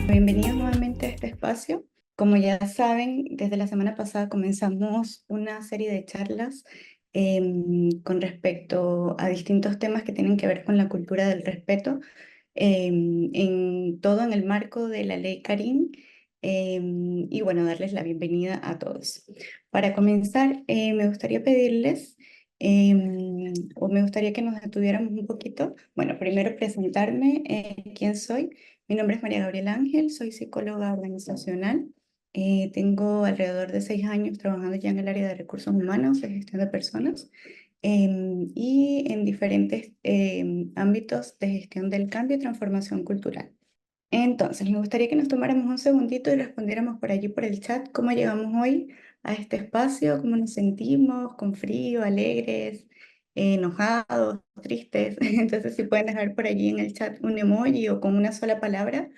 Bienvenidos nuevamente a este espacio. Como ya saben, desde la semana pasada comenzamos una serie de charlas con respecto a distintos temas que tienen que ver con la cultura del respeto, en todo en el marco de la ley Karim. Y bueno, darles la bienvenida a todos. Para comenzar, me gustaría pedirles, o me gustaría que nos detuviéramos un poquito. Bueno, primero presentarme, quién soy. Mi nombre es María Gabriela Ángel, soy psicóloga organizacional. Tengo alrededor de 6 años trabajando ya en el área de recursos humanos, de gestión de personas, y en diferentes ámbitos de gestión del cambio y transformación cultural. Entonces, me gustaría que nos tomáramos un segundito y respondiéramos por allí por el chat cómo llegamos hoy a este espacio, cómo nos sentimos, con frío, alegres, enojados, tristes. Entonces, si pueden dejar por allí en el chat un emoji o con una sola palabra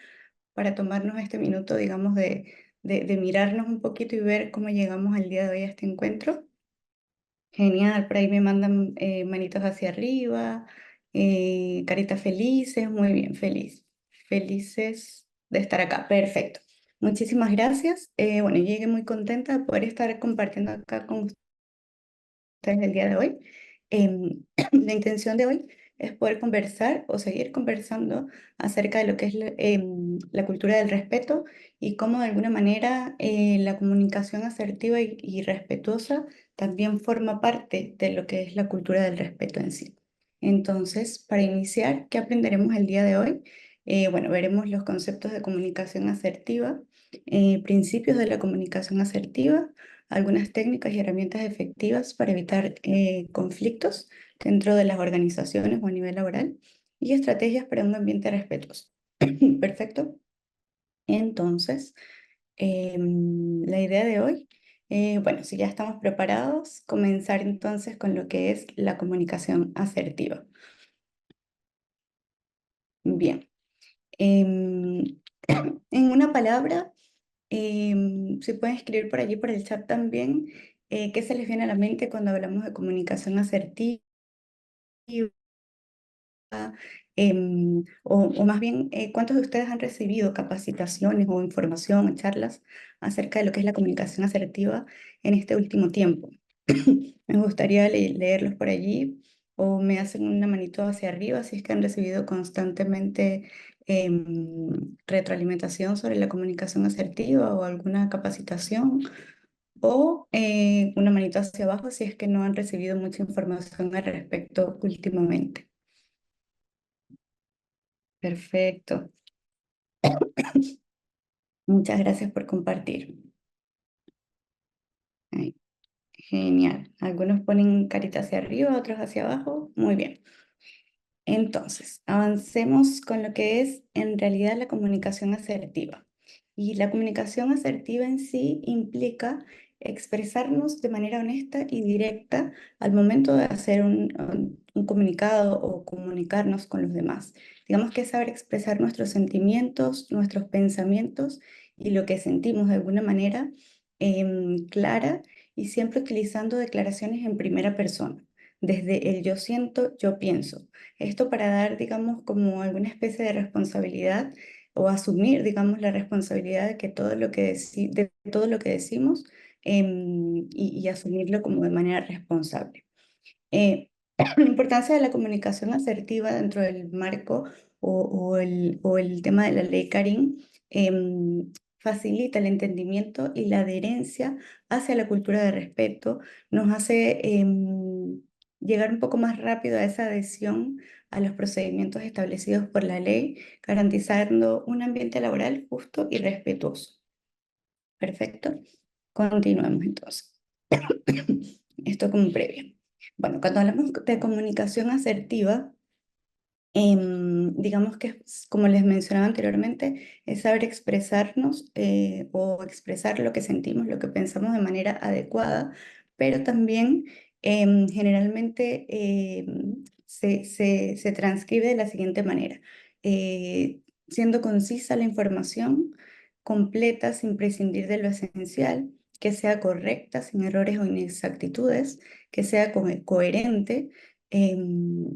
para tomarnos este minuto, digamos, de mirarnos un poquito y ver cómo llegamos al día de hoy a este encuentro. Genial, por ahí me mandan manitos hacia arriba, caritas felices, muy bien, felices de estar acá, perfecto. Muchísimas gracias. Bueno, llegué muy contenta de poder estar compartiendo acá con ustedes el día de hoy. La intención de hoy es poder conversar o seguir conversando acerca de lo que es la cultura del respeto y cómo de alguna manera la comunicación asertiva y respetuosa también forma parte de lo que es la cultura del respeto en sí. Entonces, para iniciar, ¿qué aprenderemos el día de hoy? Bueno, veremos los conceptos de comunicación asertiva, principios de la comunicación asertiva, algunas técnicas y herramientas efectivas para evitar conflictos dentro de las organizaciones o a nivel laboral y estrategias para un ambiente respetuoso. Perfecto. Entonces, la idea de hoy, bueno, si ya estamos preparados, comenzar entonces con lo que es la comunicación asertiva. Bien. Em, en una palabra, si pueden escribir por allí, por el chat también, qué se les viene a la mente cuando hablamos de comunicación asertiva, o más bien, ¿cuántos de ustedes han recibido capacitaciones o información o charlas acerca de lo que es la comunicación asertiva en este último tiempo? Me gustaría leerlos por allí o me hacen una manito hacia arriba si es que han recibido constantemente retroalimentación sobre la comunicación asertiva o alguna capacitación, o una manito hacia abajo si es que no han recibido mucha información al respecto últimamente. Perfecto. Muchas gracias por compartir. Ay, genial. Algunos ponen carita hacia arriba, otros hacia abajo. Muy bien. Entonces, avancemos con lo que es en realidad la comunicación asertiva. Y la comunicación asertiva en sí implica expresarnos de manera honesta y directa al momento de hacer un comunicado o comunicarnos con los demás. Digamos que es saber expresar nuestros sentimientos, nuestros pensamientos y lo que sentimos de alguna manera clara, y siempre utilizando declaraciones en primera persona, desde el yo siento, yo pienso. Esto para dar, digamos, como alguna especie de responsabilidad o asumir, digamos, la responsabilidad de que todo lo que de todo lo que decimos, y asumirlo como de manera responsable. La importancia de la comunicación asertiva dentro del marco o el tema de la ley Karim, facilita el entendimiento y la adherencia hacia la cultura de respeto, nos hace llegar un poco más rápido a esa adhesión a los procedimientos establecidos por la ley, garantizando un ambiente laboral justo y respetuoso. Perfecto. Continuemos entonces. Esto como previo. Bueno, cuando hablamos de comunicación asertiva, digamos que, como les mencionaba anteriormente, es saber expresarnos o expresar lo que sentimos, lo que pensamos de manera adecuada, pero también generalmente se transcribe de la siguiente manera: siendo concisa la información, completa sin prescindir de lo esencial, que sea correcta sin errores o inexactitudes, que sea coherente,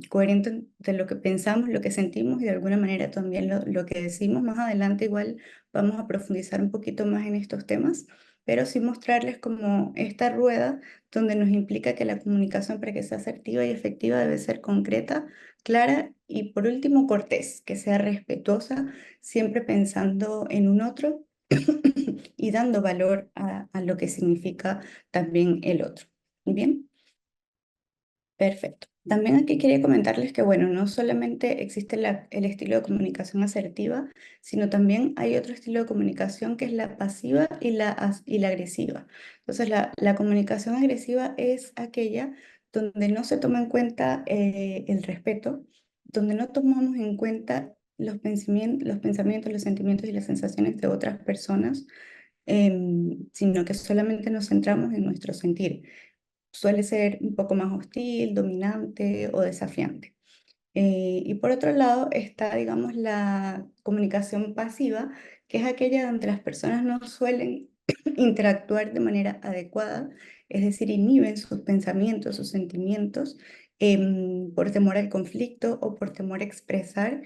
coherente de lo que pensamos, lo que sentimos y de alguna manera también lo que decimos. Más adelante igual vamos a profundizar un poquito más en estos temas, pero sí mostrarles como esta rueda donde nos implica que la comunicación para que sea asertiva y efectiva debe ser concreta, clara y por último cortés, que sea respetuosa, siempre pensando en un otro y dando valor a lo que significa también el otro. Bien. Perfecto. También aquí quería comentarles que, bueno, no solamente existe el estilo de comunicación asertiva, sino también hay otro estilo de comunicación que es la pasiva y la agresiva. Entonces, la comunicación agresiva es aquella donde no se toma en cuenta el respeto, donde no tomamos en cuenta los pensamientos, los sentimientos y las sensaciones de otras personas, sino que solamente nos centramos en nuestro sentir. Suele ser un poco más hostil, dominante o desafiante. Y por otro lado está, digamos, la comunicación pasiva, que es aquella donde las personas no suelen interactuar de manera adecuada, es decir, inhiben sus pensamientos, sus sentimientos, por temor al conflicto o por temor a expresar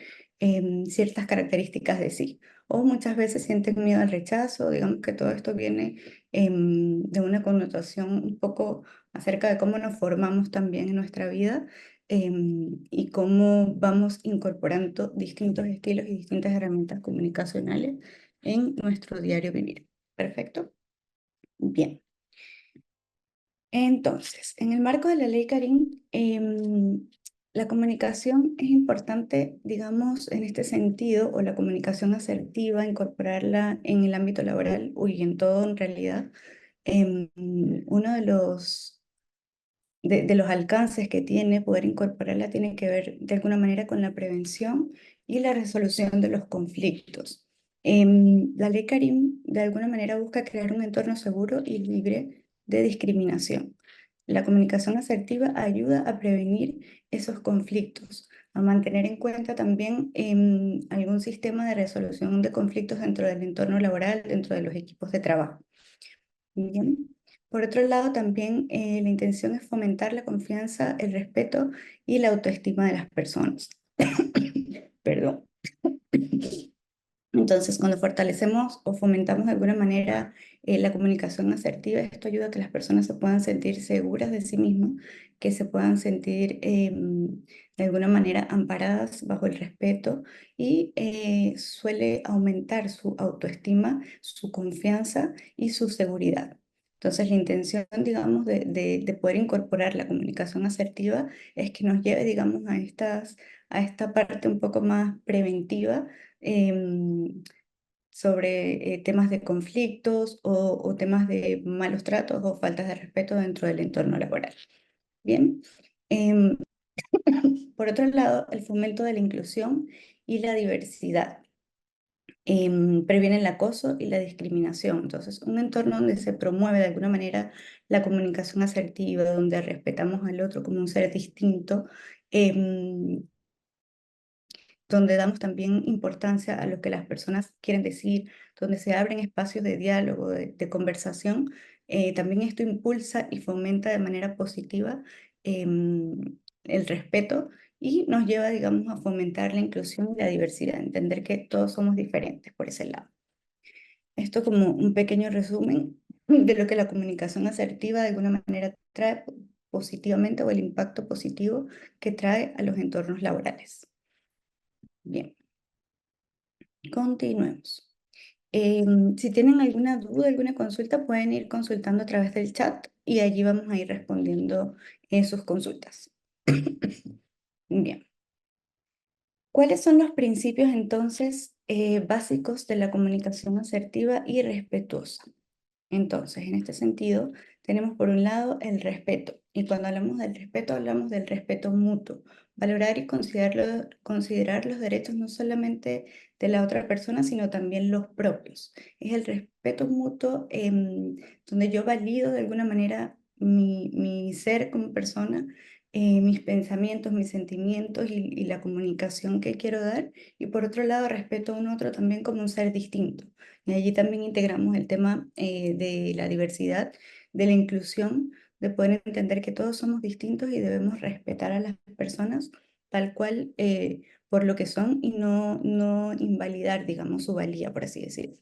ciertas características de sí. O muchas veces sienten miedo al rechazo, digamos que todo esto viene de una connotación un poco acerca de cómo nos formamos también en nuestra vida y cómo vamos incorporando distintos estilos y distintas herramientas comunicacionales en nuestro diario vivir. Perfecto. Bien. Entonces, en el marco de la ley Karim, la comunicación es importante, digamos, en este sentido, o la comunicación asertiva, incorporarla en el ámbito laboral y en todo en realidad. Uno de los alcances que tiene poder incorporarla tiene que ver de alguna manera con la prevención y la resolución de los conflictos. La ley Karim de alguna manera busca crear un entorno seguro y libre de discriminación. La comunicación asertiva ayuda a prevenir esos conflictos, a mantener en cuenta también algún sistema de resolución de conflictos dentro del entorno laboral, dentro de los equipos de trabajo. Bien. Por otro lado, también la intención es fomentar la confianza, el respeto y la autoestima de las personas. Perdón. Entonces, cuando fortalecemos o fomentamos de alguna manera la comunicación asertiva, esto ayuda a que las personas se puedan sentir seguras de sí mismas, que se puedan sentir de alguna manera amparadas bajo el respeto y suele aumentar su autoestima, su confianza y su seguridad. Entonces, la intención, digamos, de poder incorporar la comunicación asertiva es que nos lleve, digamos, a esta parte un poco más preventiva sobre temas de conflictos o temas de malos tratos o faltas de respeto dentro del entorno laboral. Bien. Em, por otro lado, el fomento de la inclusión y la diversidad previene el acoso y la discriminación. Entonces, un entorno donde se promueve de alguna manera la comunicación asertiva, donde respetamos al otro como un ser distinto, em, donde damos también importancia a lo que las personas quieren decir, donde se abren espacios de diálogo, de conversación, también esto impulsa y fomenta de manera positiva el respeto y nos lleva, digamos, a fomentar la inclusión y la diversidad, entender que todos somos diferentes por ese lado. Esto como un pequeño resumen de lo que la comunicación asertiva de alguna manera trae positivamente o el impacto positivo que trae a los entornos laborales. Bien. Continuemos. Si tienen alguna duda, alguna consulta, pueden ir consultando a través del chat y allí vamos a ir respondiendo sus consultas. Bien. ¿Cuáles son los principios entonces básicos de la comunicación asertiva y respetuosa? Entonces, en este sentido, tenemos por un lado el respeto. Y cuando hablamos del respeto mutuo. Valorar y considerar los derechos no solamente de la otra persona, sino también los propios. Es el respeto mutuo donde yo valido de alguna manera mi ser como persona, mis pensamientos, mis sentimientos y la comunicación que quiero dar. Y por otro lado, respeto a un otro también como un ser distinto. Y allí también integramos el tema de la diversidad, de la inclusión, de poder entender que todos somos distintos y debemos respetar a las personas tal cual por lo que son y no invalidar, digamos, su valía, por así decirlo.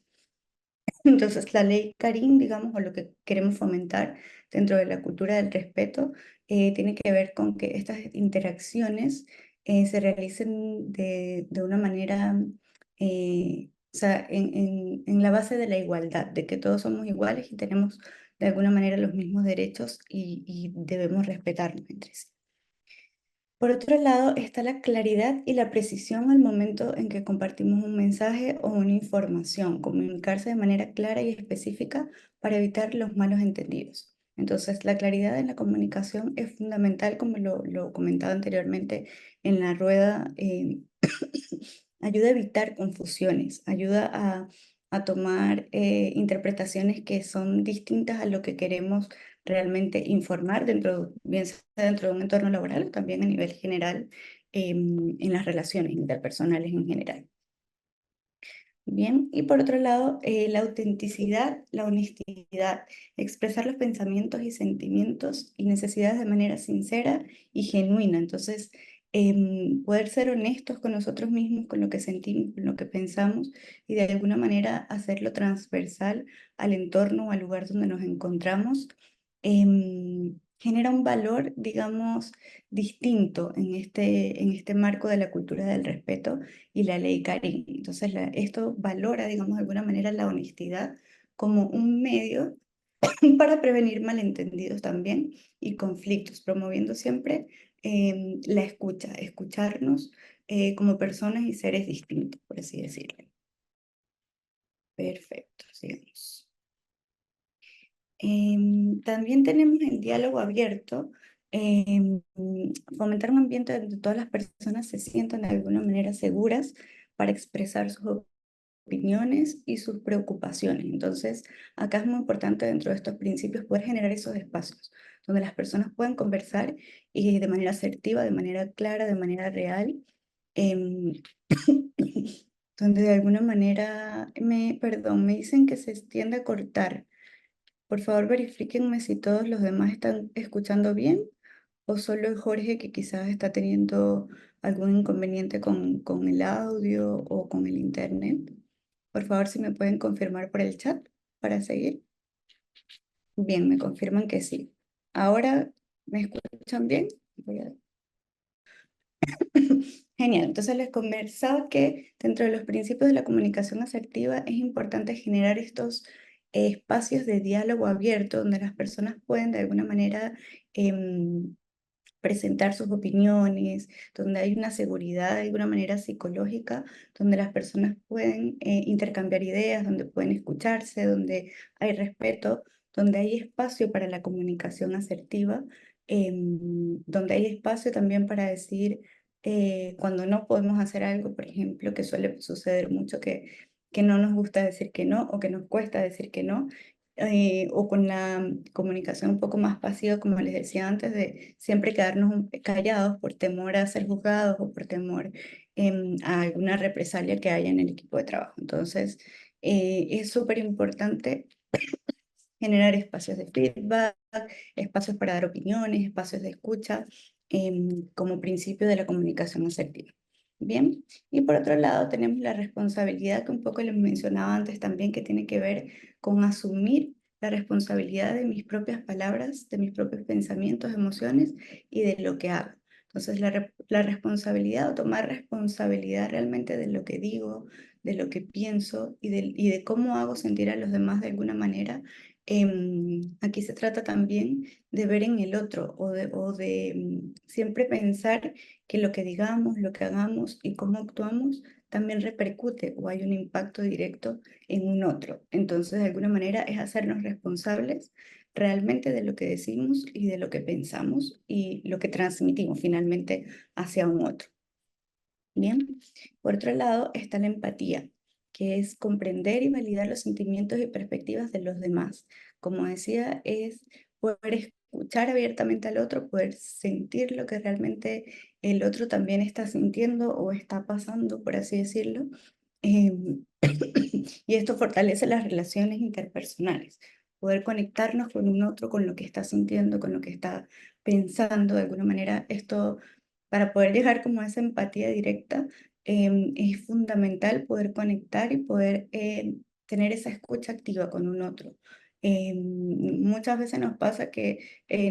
Entonces, la ley Karim, digamos, o lo que queremos fomentar dentro de la cultura del respeto, tiene que ver con que estas interacciones se realicen de una manera, o sea, en la base de la igualdad, de que todos somos iguales y tenemos de alguna manera los mismos derechos y debemos respetarnos entre sí. Por otro lado, está la claridad y la precisión al momento en que compartimos un mensaje o una información, comunicarse de manera clara y específica para evitar los malos entendidos. Entonces, la claridad en la comunicación es fundamental, como lo comentaba anteriormente en la rueda, ayuda a evitar confusiones, ayuda a tomar interpretaciones que son distintas a lo que queremos realmente informar dentro, bien sea dentro de un entorno laboral o también a nivel general en las relaciones interpersonales en general. Bien, y por otro lado, la autenticidad, la honestidad, expresar los pensamientos y sentimientos y necesidades de manera sincera y genuina. Entonces, poder ser honestos con nosotros mismos, con lo que sentimos, con lo que pensamos y de alguna manera hacerlo transversal al entorno o al lugar donde nos encontramos, genera un valor, digamos, distinto en este marco de la cultura del respeto y la ley Karim. Entonces, esto valora, digamos, de alguna manera la honestidad como un medio para prevenir malentendidos también y conflictos, promoviendo siempre la escucha, escucharnos como personas y seres distintos, por así decirlo. Perfecto, sigamos. También tenemos el diálogo abierto, fomentar un ambiente donde todas las personas se sientan de alguna manera seguras para expresar sus opiniones y sus preocupaciones. Entonces, acá es muy importante dentro de estos principios poder generar esos espacios donde las personas puedan conversar y de manera asertiva, de manera clara, de manera real, em, donde de alguna manera, perdón, me dicen que se tiende a cortar. Por favor, verifíquenme si todos los demás están escuchando bien o solo el Jorge que quizás está teniendo algún inconveniente con el audio o con el internet. Por favor, si me pueden confirmar por el chat para seguir. Bien, me confirman que sí. Ahora, ¿me escuchan bien? Voy a Genial, entonces les conversaba que dentro de los principios de la comunicación asertiva es importante generar estos espacios de diálogo abierto donde las personas pueden de alguna manera presentar sus opiniones, donde hay una seguridad de alguna manera psicológica, donde las personas pueden intercambiar ideas, donde pueden escucharse, donde hay respeto, donde hay espacio para la comunicación asertiva, donde hay espacio también para decir cuando no podemos hacer algo, por ejemplo, que suele suceder mucho que no nos gusta decir que no o que nos cuesta decir que no, o con la comunicación un poco más pasiva, como les decía antes, de siempre quedarnos callados por temor a ser juzgados o por temor a alguna represalia que haya en el equipo de trabajo. Entonces, es súper importante generar espacios de feedback, espacios para dar opiniones, espacios de escucha, como principio de la comunicación asertiva. Bien, y por otro lado tenemos la responsabilidad que un poco les mencionaba antes también, que tiene que ver con asumir la responsabilidad de mis propias palabras, de mis propios pensamientos, emociones y de lo que hago. Entonces, la responsabilidad o tomar responsabilidad realmente de lo que digo, de lo que pienso y de cómo hago sentir a los demás de alguna manera. Aquí se trata también de ver en el otro o de siempre pensar que lo que digamos, lo que hagamos y cómo actuamos también repercute o hay un impacto directo en un otro. Entonces, de alguna manera es hacernos responsables realmente de lo que decimos y de lo que pensamos y lo que transmitimos finalmente hacia un otro. Bien, por otro lado está la empatía, que es comprender y validar los sentimientos y perspectivas de los demás. Como decía, es poder escuchar abiertamente al otro, poder sentir lo que realmente el otro también está sintiendo o está pasando, por así decirlo. Em, y esto fortalece las relaciones interpersonales, poder conectarnos con un otro, con lo que está sintiendo, con lo que está pensando. De alguna manera, esto, para poder llegar como a esa empatía directa, es fundamental poder conectar y poder tener esa escucha activa con un otro. Muchas veces nos pasa que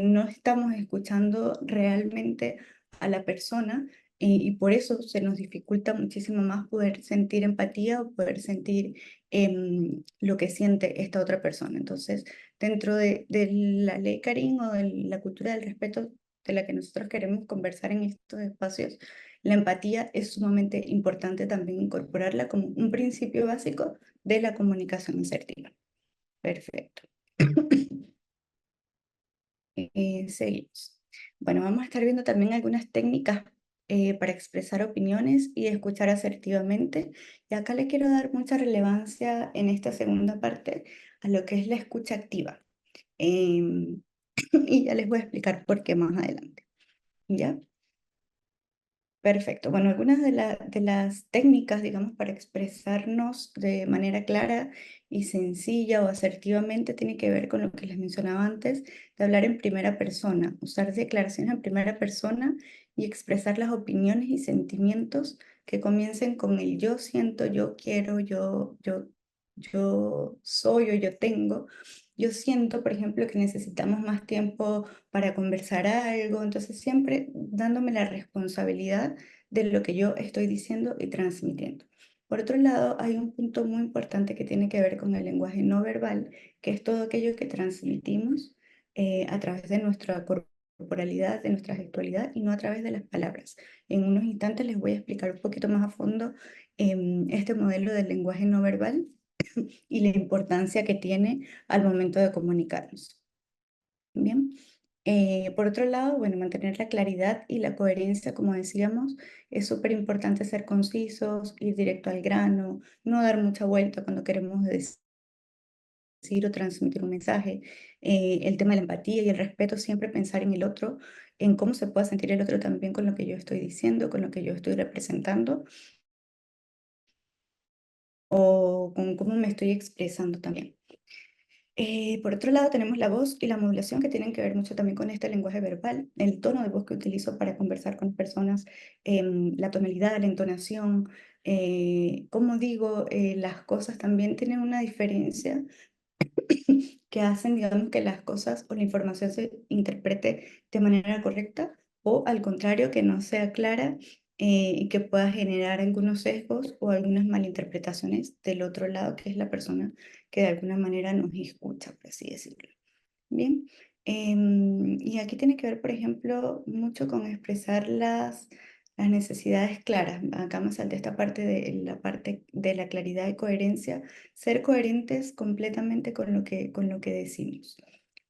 no estamos escuchando realmente a la persona y por eso se nos dificulta muchísimo más poder sentir empatía o poder sentir lo que siente esta otra persona. Entonces, dentro de la ley Karim o de la cultura del respeto de la que nosotros queremos conversar en estos espacios, la empatía es sumamente importante también incorporarla como un principio básico de la comunicación asertiva. Perfecto. Seguimos. Bueno, vamos a estar viendo también algunas técnicas para expresar opiniones y escuchar asertivamente. Y acá le quiero dar mucha relevancia en esta segunda parte a lo que es la escucha activa. Em, y ya les voy a explicar por qué más adelante. ¿Ya? Perfecto. Bueno, algunas de las técnicas, digamos, para expresarnos de manera clara y sencilla o asertivamente tiene que ver con lo que les mencionaba antes, de hablar en primera persona, usar declaraciones en primera persona y expresar las opiniones y sentimientos que comiencen con el yo siento, yo quiero, yo soy o yo tengo. Yo siento, por ejemplo, que necesitamos más tiempo para conversar algo, entonces siempre dándome la responsabilidad de lo que yo estoy diciendo y transmitiendo. Por otro lado, hay un punto muy importante que tiene que ver con el lenguaje no verbal, que es todo aquello que transmitimos a través de nuestra corporalidad, de nuestra gestualidad y no a través de las palabras. En unos instantes les voy a explicar un poquito más a fondo este modelo del lenguaje no verbal y la importancia que tiene al momento de comunicarnos. Bien. Por otro lado, bueno, mantener la claridad y la coherencia, como decíamos, es súper importante ser concisos, ir directo al grano, no dar mucha vuelta cuando queremos decir o transmitir un mensaje. El tema de la empatía y el respeto, siempre pensar en el otro, en cómo se pueda sentir el otro también con lo que yo estoy diciendo, con lo que yo estoy representando o con cómo me estoy expresando también. Por otro lado, tenemos la voz y la modulación que tienen que ver mucho también con este lenguaje verbal, el tono de voz que utilizo para conversar con personas, la tonalidad, la entonación, cómo digo las cosas también tienen una diferencia que hacen, digamos, que las cosas o la información se interprete de manera correcta o al contrario, que no sea clara y que pueda generar algunos sesgos o algunas malinterpretaciones del otro lado, que es la persona que de alguna manera nos escucha, por así decirlo. Bien, y aquí tiene que ver, por ejemplo, mucho con expresar las necesidades claras. Acá me salté esta parte de la claridad y coherencia, ser coherentes completamente con lo que decimos.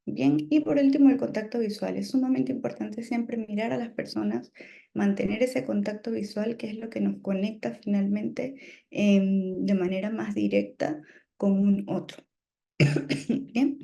Bien, y por último, el contacto visual. Es sumamente importante siempre mirar a las personas, mantener ese contacto visual, que es lo que nos conecta finalmente de manera más directa con un otro. Bien.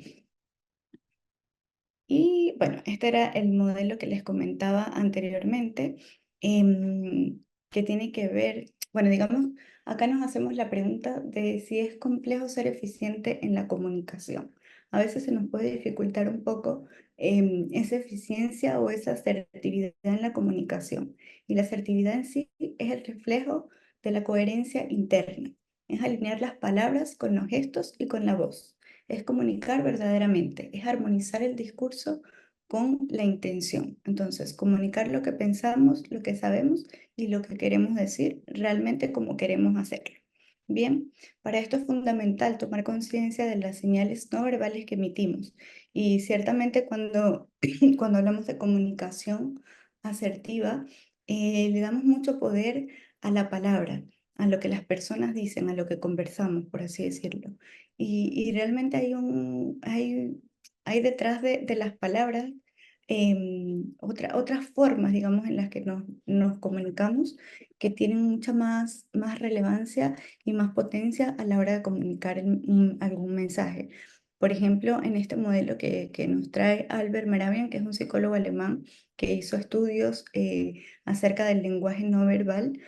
Y bueno, este era el modelo que les comentaba anteriormente, que tiene que ver, bueno, digamos, acá nos hacemos la pregunta de si es complejo ser eficiente en la comunicación. A veces se nos puede dificultar un poco esa eficiencia o esa asertividad en la comunicación. Y la asertividad en sí es el reflejo de la coherencia interna. Es alinear las palabras con los gestos y con la voz, es comunicar verdaderamente, es armonizar el discurso con la intención. Entonces, comunicar lo que pensamos, lo que sabemos y lo que queremos decir realmente como queremos hacerlo. Bien, para esto es fundamental tomar conciencia de las señales no verbales que emitimos. Y ciertamente cuando hablamos de comunicación asertiva, le damos mucho poder a la palabra, a lo que las personas dicen, a lo que conversamos, por así decirlo. Y realmente hay detrás de las palabras otras formas, digamos, en las que nos comunicamos que tienen mucha más relevancia y más potencia a la hora de comunicar algún mensaje. Por ejemplo, en este modelo que nos trae Albert Mehrabian, que es un psicólogo alemán que hizo estudios acerca del lenguaje no verbal,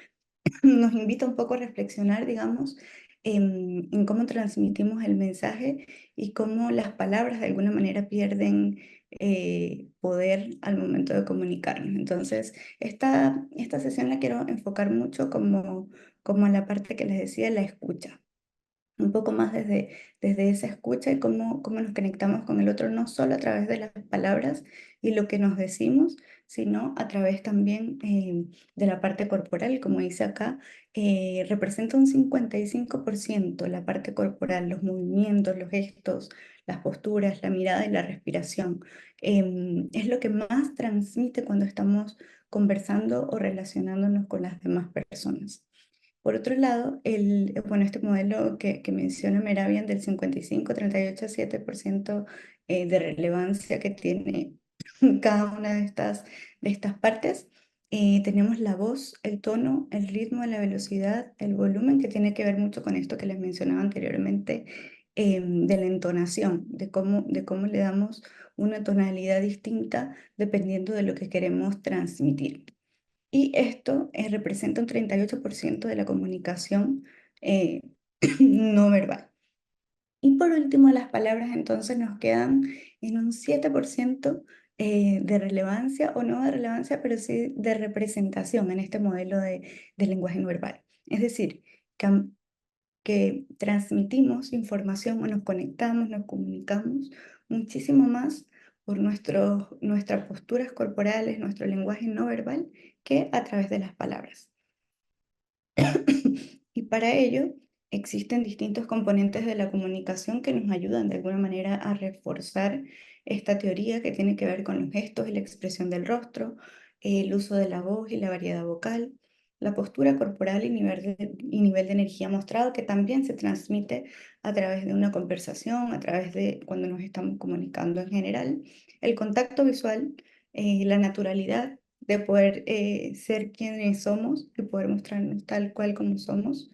nos invita un poco a reflexionar, digamos, en cómo transmitimos el mensaje y cómo las palabras de alguna manera pierden poder al momento de comunicarnos. Entonces, esta sesión la quiero enfocar mucho como a la parte que les decía, la escucha. Un poco más desde esa escucha y cómo nos conectamos con el otro, no solo a través de las palabras y lo que nos decimos, sino a través también de la parte corporal. Como dice acá, representa un 55% la parte corporal, los movimientos, los gestos, las posturas, la mirada y la respiración. Es lo que más transmite cuando estamos conversando o relacionándonos con las demás personas. Por otro lado, bueno, este modelo que menciona Meravian del 55, 38, 7% de relevancia que tiene cada una de estas partes, tenemos la voz, el tono, el ritmo, la velocidad, el volumen, que tiene que ver mucho con esto que les mencionaba anteriormente, de la entonación, de cómo le damos una tonalidad distinta dependiendo de lo que queremos transmitir. Y esto representa un 38% de la comunicación eh, no verbal. Y por último, las palabras entonces nos quedan en un 7% de relevancia, o no de relevancia, pero sí de representación en este modelo de lenguaje no verbal. Es decir, que transmitimos información o nos conectamos, nos comunicamos muchísimo más por nuestras posturas corporales, nuestro lenguaje no verbal, que a través de las palabras. Y para ello existen distintos componentes de la comunicación que nos ayudan de alguna manera a reforzar esta teoría que tiene que ver con los gestos y la expresión del rostro, el uso de la voz y la variedad vocal, la postura corporal y nivel de energía mostrado, que también se transmite a través de una conversación, a través de cuando nos estamos comunicando en general, el contacto visual, la naturalidad de poder ser quienes somos y poder mostrarnos tal cual como somos.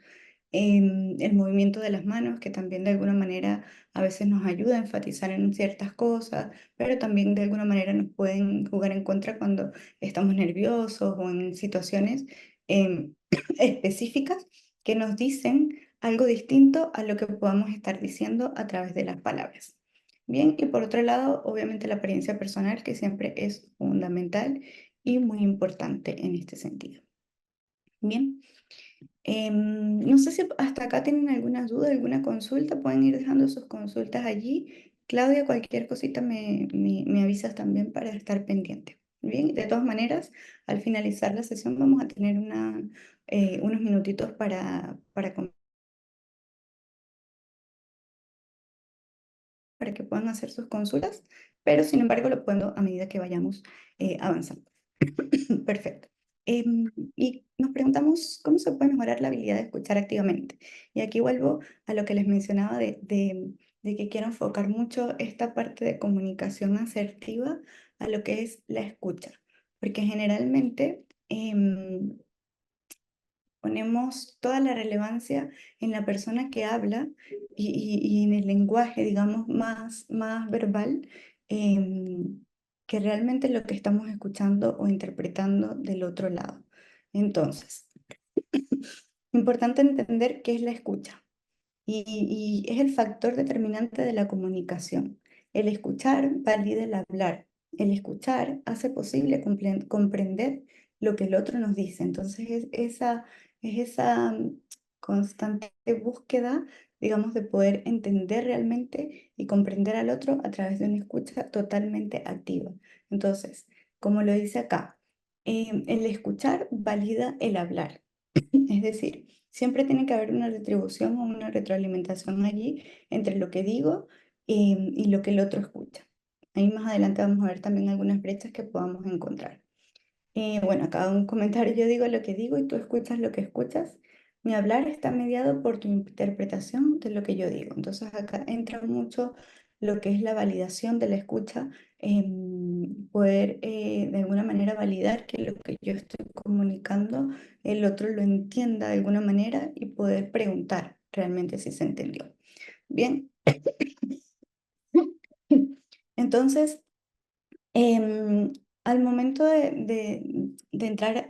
El movimiento de las manos, que también de alguna manera a veces nos ayuda a enfatizar en ciertas cosas, pero también de alguna manera nos pueden jugar en contra cuando estamos nerviosos o en situaciones em, específicas que nos dicen algo distinto a lo que podamos estar diciendo a través de las palabras. Bien, y por otro lado, obviamente la apariencia personal, que siempre es fundamental y muy importante en este sentido. Bien, no sé si hasta acá tienen alguna duda, alguna consulta, pueden ir dejando sus consultas allí. Claudia, cualquier cosita me avisas también para estar pendiente. Bien, de todas maneras, al finalizar la sesión vamos a tener unos minutitos para que puedan hacer sus consultas, pero sin embargo lo puedo a medida que vayamos avanzando. Perfecto. Y nos preguntamos cómo se puede mejorar la habilidad de escuchar activamente. Y aquí vuelvo a lo que les mencionaba de que quiero enfocar mucho esta parte de comunicación asertiva a lo que es la escucha, porque generalmente ponemos toda la relevancia en la persona que habla y en el lenguaje, digamos, más verbal, que realmente lo que estamos escuchando o interpretando del otro lado. Entonces, importante entender qué es la escucha y es el factor determinante de la comunicación. El escuchar valida el hablar. El escuchar hace posible comprender lo que el otro nos dice. Entonces es esa constante búsqueda, digamos, de poder entender realmente y comprender al otro a través de una escucha totalmente activa. Entonces, como lo dice acá, el escuchar valida el hablar. Es decir, siempre tiene que haber una retribución o una retroalimentación allí entre lo que digo y lo que el otro escucha. Ahí más adelante vamos a ver también algunas brechas que podamos encontrar. Bueno, acá un comentario, yo digo lo que digo y tú escuchas lo que escuchas. Mi hablar está mediado por tu interpretación de lo que yo digo. Entonces acá entra mucho lo que es la validación de la escucha, poder de alguna manera validar que lo que yo estoy comunicando el otro lo entienda de alguna manera y poder preguntar realmente si se entendió. Bien, entonces Em, al momento de entrar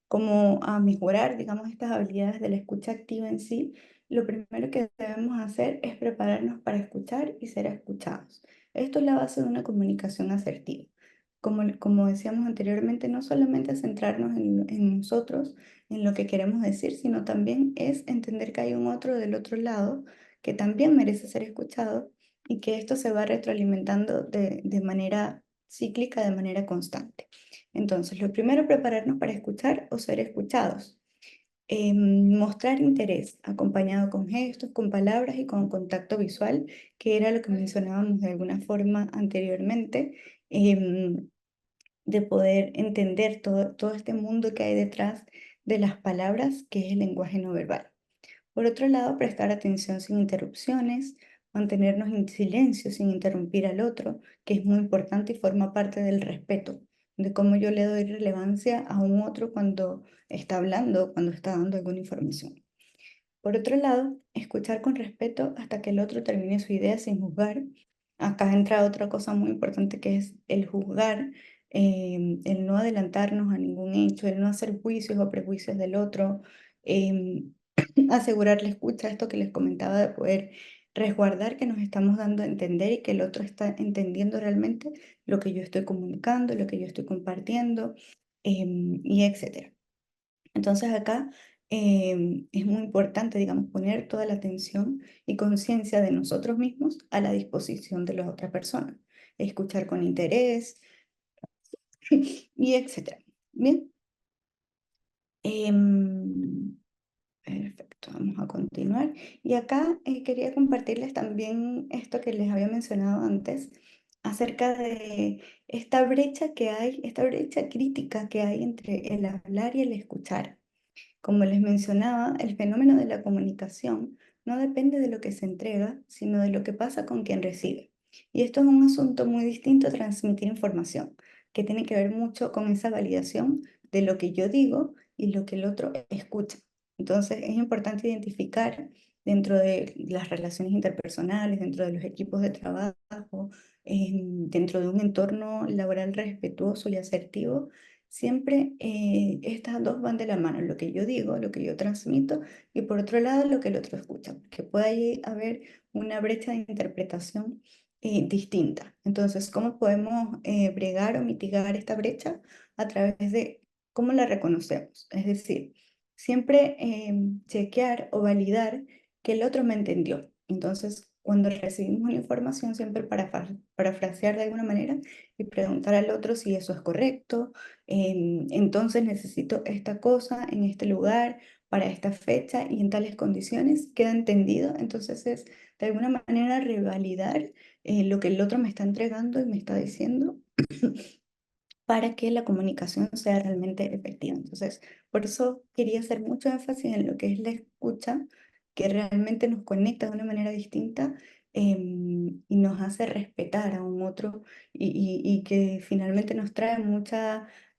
como a mejorar, digamos, estas habilidades de la escucha activa en sí, lo primero que debemos hacer es prepararnos para escuchar y ser escuchados. Esto es la base de una comunicación asertiva. Como decíamos anteriormente, no solamente centrarnos en nosotros, en lo que queremos decir, sino también es entender que hay un otro del otro lado que también merece ser escuchado y que esto se va retroalimentando de manera cíclica, de manera constante. Entonces, lo primero, prepararnos para escuchar o ser escuchados. Mostrar interés, acompañado con gestos, con palabras y con contacto visual, que era lo que mencionábamos de alguna forma anteriormente, de poder entender todo este mundo que hay detrás de las palabras, que es el lenguaje no verbal. Por otro lado, prestar atención sin interrupciones, mantenernos en silencio sin interrumpir al otro, que es muy importante y forma parte del respeto, de cómo yo le doy relevancia a un otro cuando está hablando, cuando está dando alguna información. Por otro lado, escuchar con respeto hasta que el otro termine su idea sin juzgar. Acá entra otra cosa muy importante que es el juzgar, el no adelantarnos a ningún hecho, el no hacer juicios o prejuicios del otro, em, asegurar la escucha, esto que les comentaba de poder resguardar que nos estamos dando a entender y que el otro está entendiendo realmente lo que yo estoy comunicando, lo que yo estoy compartiendo, y etcétera. Entonces acá es muy importante, digamos, poner toda la atención y conciencia de nosotros mismos a la disposición de la otra persona, escuchar con interés y etcétera. Bien, em, perfecto, vamos a continuar. Y acá quería compartirles también esto que les había mencionado antes acerca de esta brecha que hay, esta brecha crítica que hay entre el hablar y el escuchar. Como les mencionaba, el fenómeno de la comunicación no depende de lo que se entrega, sino de lo que pasa con quien recibe. Y esto es un asunto muy distinto a transmitir información, que tiene que ver mucho con esa validación de lo que yo digo y lo que el otro escucha. Entonces, es importante identificar dentro de las relaciones interpersonales, dentro de los equipos de trabajo, dentro de un entorno laboral respetuoso y asertivo, siempre estas dos van de la mano, lo que yo digo, lo que yo transmito y por otro lado lo que el otro escucha, porque puede ahí haber una brecha de interpretación distinta. Entonces, ¿cómo podemos bregar o mitigar esta brecha? A través de cómo la reconocemos. Es decir, siempre chequear o validar que el otro me entendió. Entonces, cuando recibimos una información, siempre parafrasear de alguna manera y preguntar al otro si eso es correcto. Entonces necesito esta cosa en este lugar para esta fecha y en tales condiciones, queda entendido. Entonces es de alguna manera revalidar lo que el otro me está entregando y me está diciendo para que la comunicación sea realmente efectiva. Entonces, por eso quería hacer mucho énfasis en lo que es la escucha, que realmente nos conecta de una manera distinta, y nos hace respetar a un otro y que finalmente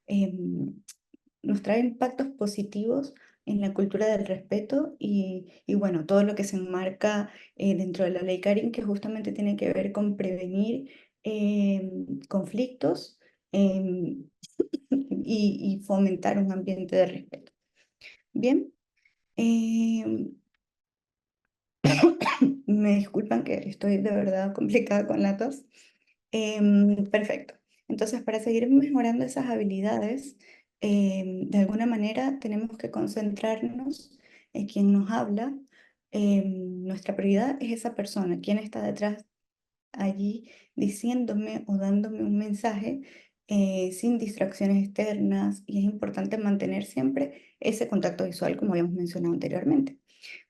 em, nos trae impactos positivos en la cultura del respeto y bueno, todo lo que se enmarca dentro de la ley Karin, que justamente tiene que ver con prevenir conflictos, em, y fomentar un ambiente de respeto. Bien, em, me disculpan que estoy de verdad complicada con la tos. Perfecto. Entonces, para seguir mejorando esas habilidades, de alguna manera tenemos que concentrarnos en quien nos habla. Nuestra prioridad es esa persona, quien está detrás allí diciéndome o dándome un mensaje sin distracciones externas y es importante mantener siempre ese contacto visual como habíamos mencionado anteriormente.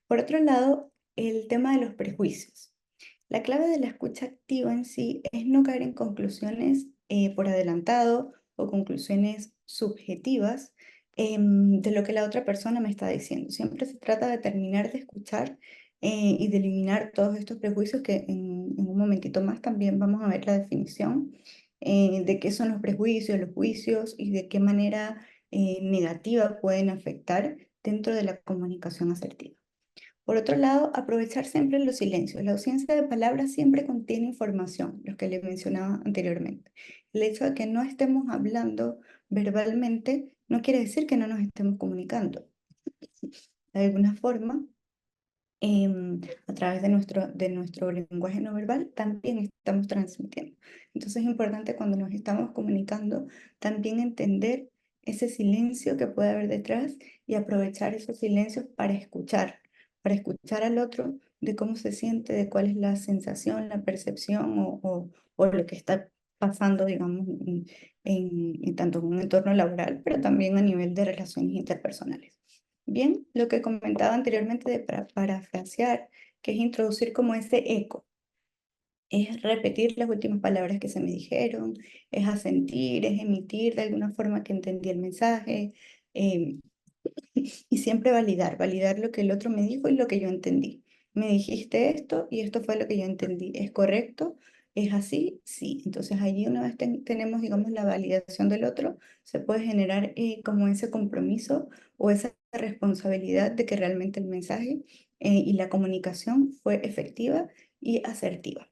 Por otro lado, el tema de los prejuicios. La clave de la escucha activa en sí es no caer en conclusiones por adelantado o conclusiones subjetivas de lo que la otra persona me está diciendo. Siempre se trata de terminar de escuchar y de eliminar todos estos prejuicios que en un momentito más también vamos a ver la definición de qué son los juicios y de qué manera negativa pueden afectar dentro de la comunicación asertiva. Por otro lado, aprovechar siempre los silencios. La ausencia de palabras siempre contiene información, los que les mencionaba anteriormente. El hecho de que no estemos hablando verbalmente no quiere decir que no nos estemos comunicando. De alguna forma, a través de nuestro lenguaje no verbal, también estamos transmitiendo. Entonces es importante cuando nos estamos comunicando también entender ese silencio que puede haber detrás y aprovechar esos silencios para escuchar al otro de cómo se siente, de cuál es la sensación, la percepción o lo que está pasando, digamos, en tanto en un entorno laboral, pero también a nivel de relaciones interpersonales. Bien, lo que comentaba anteriormente de parafrasear, que es introducir como ese eco, es repetir las últimas palabras que se me dijeron, es asentir, es emitir de alguna forma que entendí el mensaje, em, y siempre validar lo que el otro me dijo y lo que yo entendí. Me dijiste esto y esto fue lo que yo entendí. ¿Es correcto? ¿Es así? Sí. Entonces allí una vez tenemos, digamos, la validación del otro, se puede generar como ese compromiso o esa responsabilidad de que realmente el mensaje y la comunicación fue efectiva y asertiva.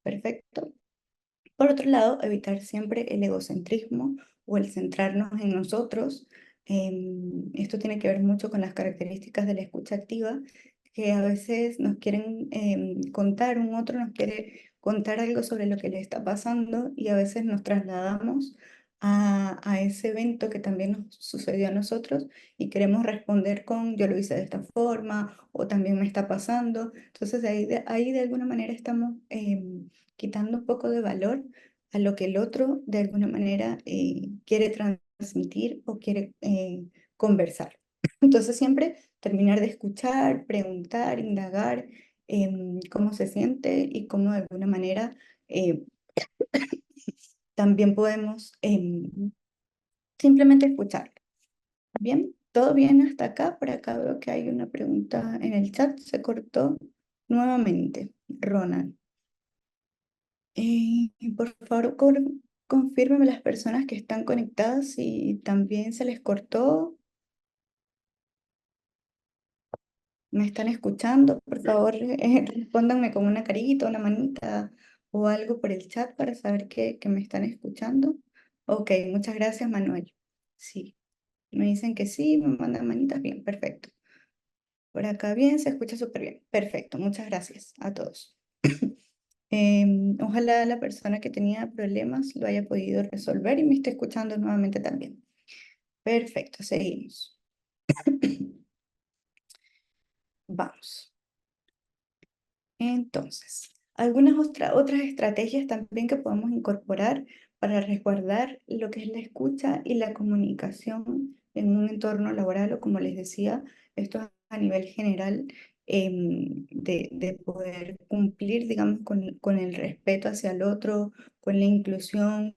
Perfecto. Por otro lado, evitar siempre el egocentrismo o el centrarnos en nosotros. Esto tiene que ver mucho con las características de la escucha activa, que a veces nos quieren contar, un otro nos quiere contar algo sobre lo que le está pasando y a veces nos trasladamos a ese evento que también nos sucedió a nosotros y queremos responder con yo lo hice de esta forma o también me está pasando. Entonces ahí de alguna manera estamos quitando un poco de valor a lo que el otro de alguna manera quiere transmitir o quiere conversar. Entonces siempre terminar de escuchar, preguntar, indagar cómo se siente y cómo de alguna manera eh, también podemos simplemente escuchar. Bien, todo bien hasta acá. Por acá veo que hay una pregunta en el chat. Se cortó nuevamente. Ronald. Por favor, confírmeme las personas que están conectadas y también se les cortó. ¿Me están escuchando? Por favor, respóndanme con una carita, una manita o algo por el chat para saber que me están escuchando. Ok, muchas gracias, Manuel. Sí, me dicen que sí, me mandan manitas. Bien, perfecto. Por acá bien, se escucha súper bien. Perfecto, muchas gracias a todos. Ojalá la persona que tenía problemas lo haya podido resolver y me esté escuchando nuevamente también. Perfecto, seguimos. Vamos. Entonces, algunas otras estrategias también que podemos incorporar para resguardar lo que es la escucha y la comunicación en un entorno laboral o como les decía, esto es a nivel general de poder cumplir, digamos, con el respeto hacia el otro, con la inclusión,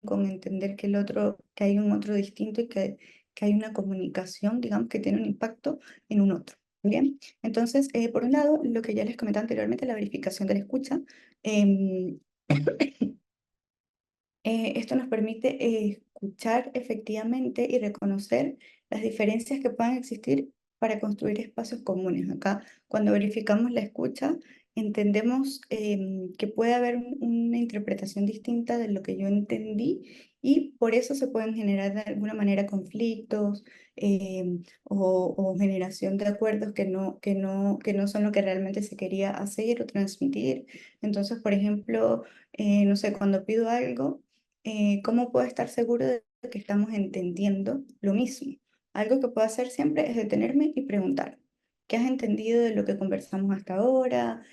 con entender que el otro, que hay un otro distinto y que hay una comunicación, digamos, que tiene un impacto en un otro. Bien, entonces, por un lado, lo que ya les comenté anteriormente, la verificación de la escucha. em, Esto nos permite escuchar efectivamente y reconocer las diferencias que puedan existir para construir espacios comunes. Acá, cuando verificamos la escucha, entendemos que puede haber una interpretación distinta de lo que yo entendí y por eso se pueden generar de alguna manera conflictos o generación de acuerdos que no son lo que realmente se quería hacer o transmitir. Entonces, por ejemplo, no sé, cuando pido algo, ¿cómo puedo estar seguro de que estamos entendiendo lo mismo? Algo que puedo hacer siempre es detenerme y preguntar, ¿qué has entendido de lo que conversamos hasta ahora?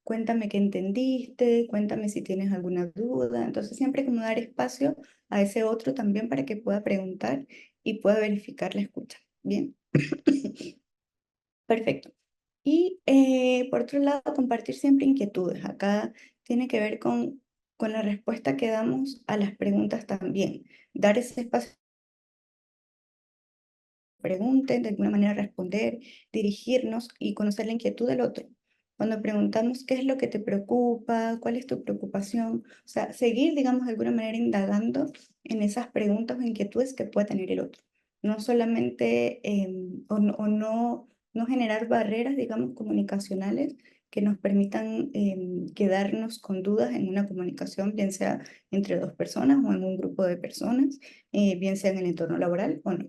Cuéntame qué entendiste, cuéntame si tienes alguna duda. Entonces siempre como dar espacio a ese otro también para que pueda preguntar y pueda verificar la escucha. Bien. Perfecto. Y por otro lado, compartir siempre inquietudes. Acá tiene que ver con la respuesta que damos a las preguntas también. Dar ese espacio pregunten, de alguna manera responder, dirigirnos y conocer la inquietud del otro. Cuando preguntamos qué es lo que te preocupa, cuál es tu preocupación, o sea, seguir, digamos, de alguna manera indagando en esas preguntas o inquietudes que pueda tener el otro. No solamente, no generar barreras, digamos, comunicacionales que nos permitan quedarnos con dudas en una comunicación, bien sea entre dos personas o en un grupo de personas, bien sea en el entorno laboral o no.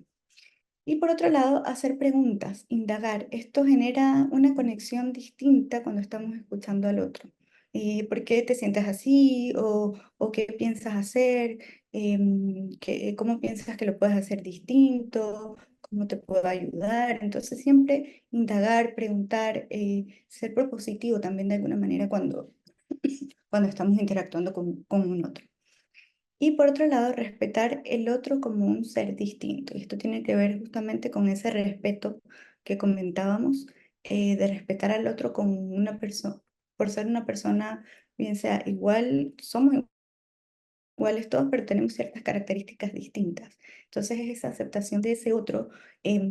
Y por otro lado, hacer preguntas, indagar. Esto genera una conexión distinta cuando estamos escuchando al otro. ¿Por qué te sientes así? ¿O qué piensas hacer? ¿Cómo piensas que lo puedes hacer distinto? ¿Cómo te puedo ayudar? Entonces siempre indagar, preguntar, ser propositivo también de alguna manera cuando estamos interactuando con un otro. Y por otro lado, respetar el otro como un ser distinto. Y esto tiene que ver justamente con ese respeto que comentábamos, de respetar al otro como una persona, por ser una persona, bien sea igual, somos iguales todos, pero tenemos ciertas características distintas. Entonces es esa aceptación de ese otro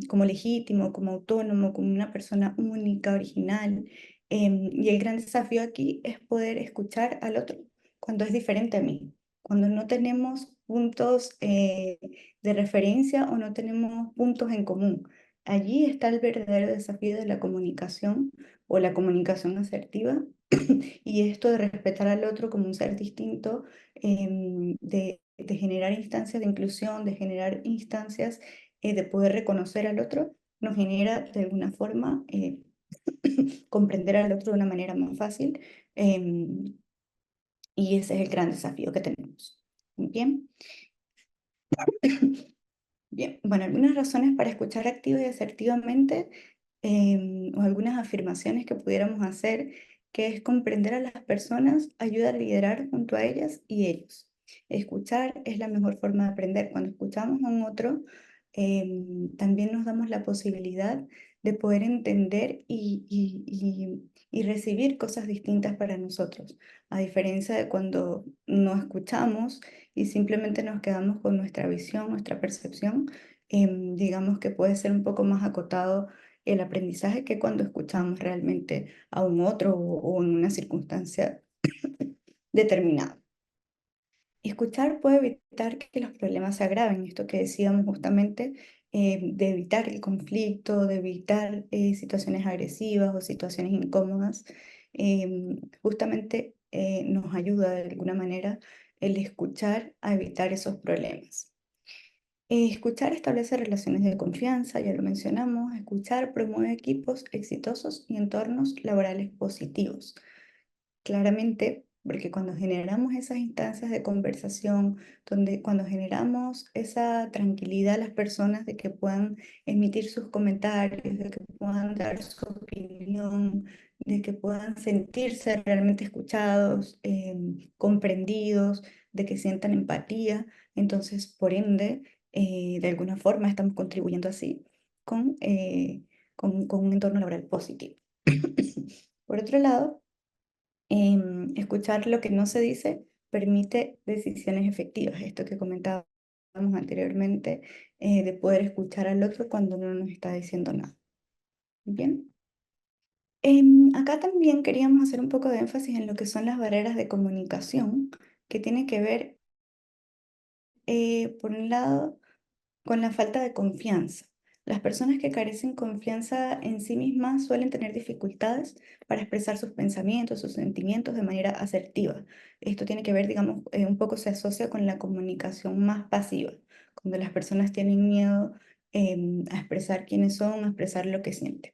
como legítimo, como autónomo, como una persona única, original. Y el gran desafío aquí es poder escuchar al otro cuando es diferente a mí, cuando no tenemos puntos de referencia o no tenemos puntos en común. Allí está el verdadero desafío de la comunicación o la comunicación asertiva y esto de respetar al otro como un ser distinto, de generar instancias de inclusión, de generar instancias de poder reconocer al otro, nos genera de alguna forma comprender al otro de una manera más fácil. em, y ese es el gran desafío que tenemos. Bien, bien. Bueno, algunas razones para escuchar activa y asertivamente, o algunas afirmaciones que pudiéramos hacer, que es comprender a las personas, ayuda a liderar junto a ellas y ellos. Escuchar es la mejor forma de aprender. Cuando escuchamos a un otro, también nos damos la posibilidad de poder entender y recibir cosas distintas para nosotros, a diferencia de cuando no escuchamos y simplemente nos quedamos con nuestra visión, nuestra percepción. Digamos que puede ser un poco más acotado el aprendizaje que cuando escuchamos realmente a un otro o en una circunstancia determinada. Escuchar puede evitar que los problemas se agraven, esto que decíamos justamente, de evitar el conflicto, de evitar situaciones agresivas o situaciones incómodas. Justamente nos ayuda de alguna manera el escuchar a evitar esos problemas. Escuchar establece relaciones de confianza, ya lo mencionamos. Escuchar promueve equipos exitosos y entornos laborales positivos. Claramente, porque cuando generamos esas instancias de conversación, cuando generamos esa tranquilidad a las personas de que puedan emitir sus comentarios, de que puedan dar su opinión, de que puedan sentirse realmente escuchados, comprendidos, de que sientan empatía, entonces, por ende, de alguna forma estamos contribuyendo así con, eh, con un entorno laboral positivo. Por otro lado, escuchar lo que no se dice permite decisiones efectivas. Esto que comentábamos anteriormente, de poder escuchar al otro cuando no nos está diciendo nada. Bien. Acá también queríamos hacer un poco de énfasis en lo que son las barreras de comunicación, que tiene que ver, por un lado, con la falta de confianza. Las personas que carecen confianza en sí mismas suelen tener dificultades para expresar sus pensamientos, sus sentimientos de manera asertiva. Esto tiene que ver, digamos, un poco se asocia con la comunicación más pasiva, cuando las personas tienen miedo a expresar quiénes son, a expresar lo que sienten.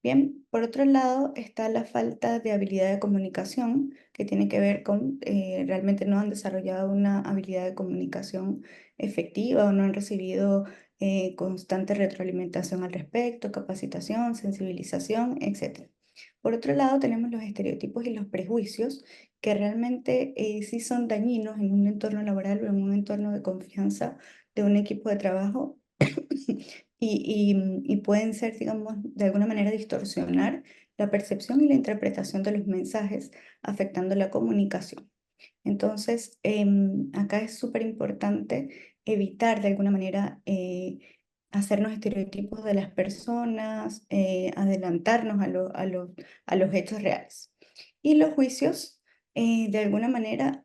Bien, por otro lado está la falta de habilidad de comunicación, que tiene que ver con realmente no han desarrollado una habilidad de comunicación efectiva o no han recibido constante retroalimentación al respecto, capacitación, sensibilización, etc. Por otro lado tenemos los estereotipos y los prejuicios, que realmente sí son dañinos en un entorno laboral o en un entorno de confianza de un equipo de trabajo y pueden ser, digamos, de alguna manera distorsionar la percepción y la interpretación de los mensajes, afectando la comunicación. Entonces, acá es súper importante evitar de alguna manera hacernos estereotipos de las personas, adelantarnos a los hechos reales. Y los juicios, de alguna manera,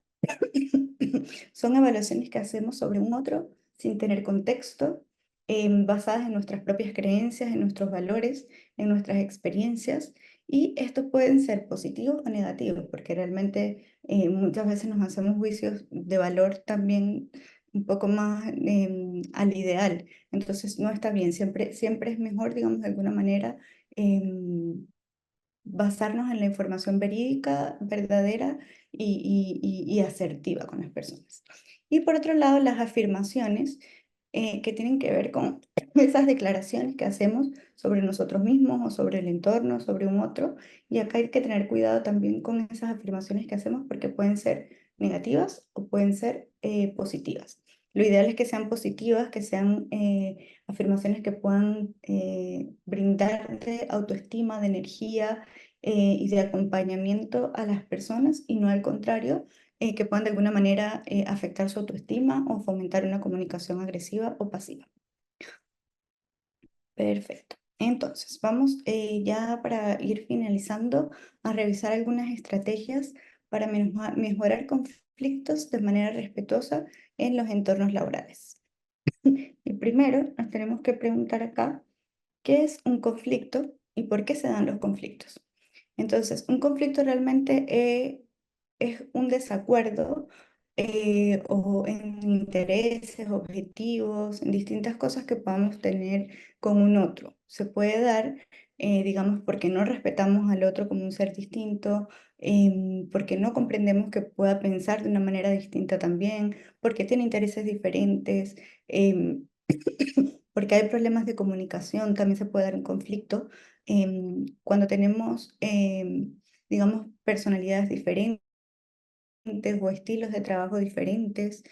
son evaluaciones que hacemos sobre un otro sin tener contexto, basadas en nuestras propias creencias, en nuestros valores, en nuestras experiencias. Y estos pueden ser positivos o negativos, porque realmente muchas veces nos hacemos juicios de valor también un poco más al ideal. Entonces no está bien, siempre es mejor, digamos, de alguna manera, basarnos en la información verídica, verdadera y asertiva con las personas. Y por otro lado, las afirmaciones que tienen que ver con esas declaraciones que hacemos sobre nosotros mismos o sobre el entorno, sobre un otro. Y acá hay que tener cuidado también con esas afirmaciones que hacemos porque pueden ser negativas o pueden ser positivas. Lo ideal es que sean positivas, que sean afirmaciones que puedan brindarte autoestima, de energía, y de acompañamiento a las personas y no al contrario, que puedan de alguna manera afectar su autoestima o fomentar una comunicación agresiva o pasiva. Perfecto. Entonces, vamos ya para ir finalizando a revisar algunas estrategias para mejorar conflictos de manera respetuosa en los entornos laborales. Y primero nos tenemos que preguntar acá, ¿qué es un conflicto y por qué se dan los conflictos? Entonces, un conflicto realmente es un desacuerdo o en intereses, objetivos, en distintas cosas que podamos tener con un otro. Se puede dar, digamos, porque no respetamos al otro como un ser distinto, porque no comprendemos que pueda pensar de una manera distinta también, porque tiene intereses diferentes. em, porque hay problemas de comunicación, también se puede dar un conflicto cuando tenemos, digamos, personalidades diferentes o estilos de trabajo diferentes,